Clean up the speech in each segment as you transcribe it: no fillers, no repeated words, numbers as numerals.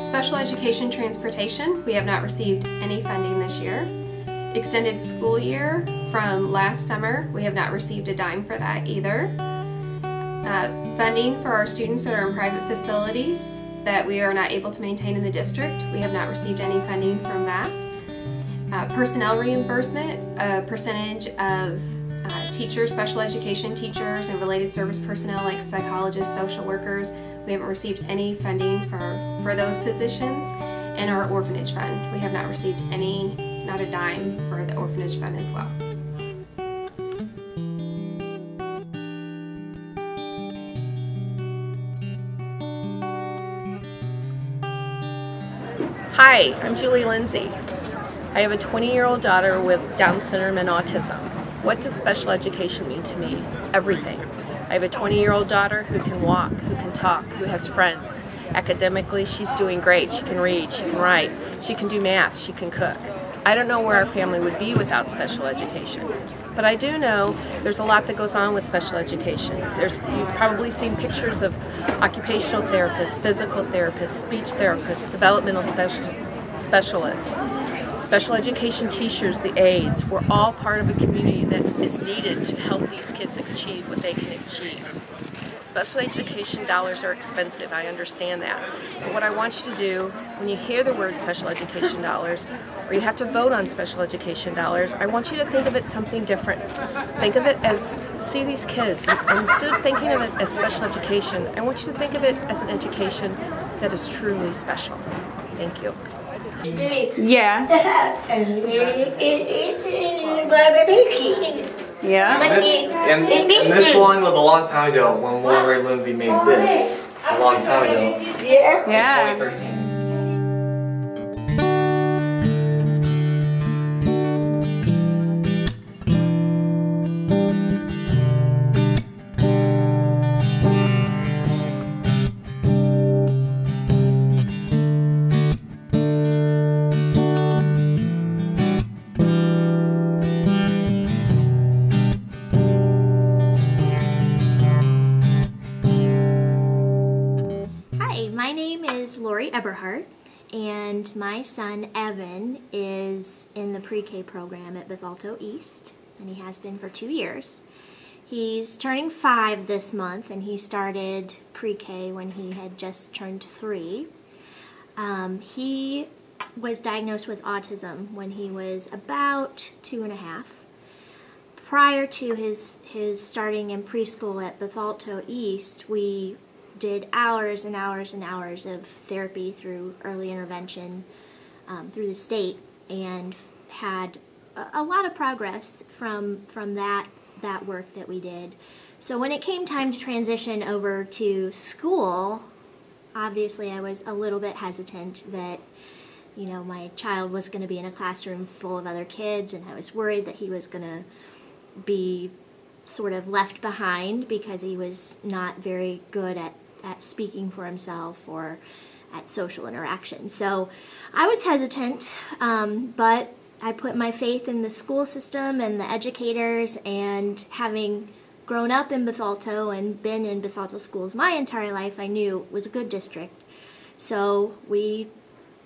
Special education transportation, we have not received any funding this year. Extended school year from last summer, we have not received a dime for that either. Funding for our students that are in private facilities that we are not able to maintain in the district, we have not received any funding from that. Personnel reimbursement, a percentage of teachers, special education teachers, and related service personnel like psychologists, social workers, we haven't received any funding for those positions. And our orphanage fund, we have not received any, not a dime for the orphanage fund as well. Hi, I'm Julie Lindsay. I have a 20-year-old daughter with Down syndrome and autism. What does special education mean to me? Everything. I have a 20-year-old daughter who can walk, who can talk, who has friends. Academically, she's doing great. She can read, she can write, she can do math, she can cook. I don't know where our family would be without special education. But I do know there's a lot that goes on with special education. You've probably seen pictures of occupational therapists, physical therapists, speech therapists, developmental specialists, special education teachers, the aides. We're all part of a community that is needed to help these kids achieve what they can achieve. Special education dollars are expensive, I understand that. But what I want you to do, when you hear the word special education dollars, or you have to vote on special education dollars, I want you to think of it something different. Think of it as, see these kids, and instead of thinking of it as special education, I want you to think of it as an education that is truly special. Thank you. Yeah. Yeah. And this one was a long time ago when Warren Lindsay made this. A long time ago. Yeah. 2013. My name is Lori Eberhardt, and my son Evan is in the pre-K program at Bethalto East, and he has been for 2 years. He's turning 5 this month, and he started pre-K when he had just turned 3. He was diagnosed with autism when he was about 2.5. Prior to his starting in preschool at Bethalto East, we did hours and hours and hours of therapy through early intervention through the state, and had a lot of progress from that work that we did. So when it came time to transition over to school, obviously I was a little bit hesitant that, you know, my child was going to be in a classroom full of other kids, and I was worried that he was going to be sort of left behind because he was not very good at speaking for himself or at social interaction. So I was hesitant, but I put my faith in the school system and the educators, and having grown up in Bethalto and been in Bethalto schools my entire life, I knew it was a good district. So we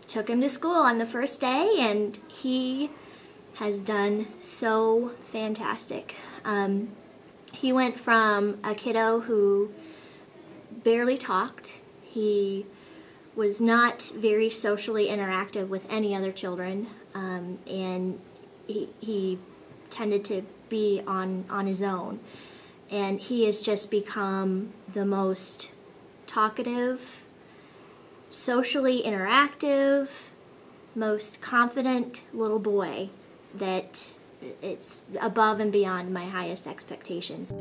took him to school on the first day, and he has done so fantastic. He went from a kiddo who barely talked. He was not very socially interactive with any other children, and he tended to be on his own. And he has just become the most talkative, socially interactive, most confident little boy that it's above and beyond my highest expectations.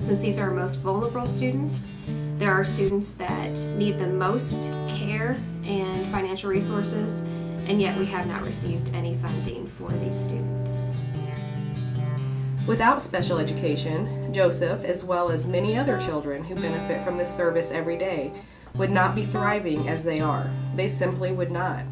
Since these are our most vulnerable students, there are students that need the most care and financial resources, and yet we have not received any funding for these students. Without special education, Joseph, as well as many other children who benefit from this service every day, would not be thriving as they are. They simply would not.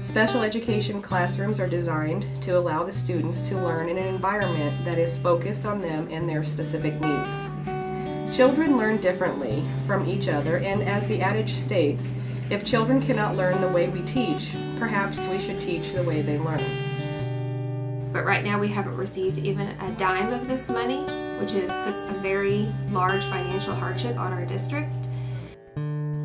Special education classrooms are designed to allow the students to learn in an environment that is focused on them and their specific needs. Children learn differently from each other, and as the adage states, if children cannot learn the way we teach, perhaps we should teach the way they learn. But right now we haven't received even a dime of this money, which puts a very large financial hardship on our district.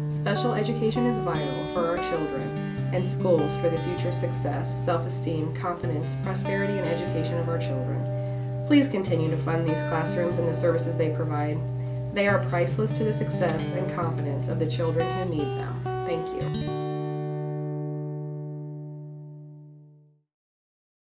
Special education is vital for our children and schools for the future success, self-esteem, confidence, prosperity, and education of our children. Please continue to fund these classrooms and the services they provide. They are priceless to the success and confidence of the children who need them. Thank you.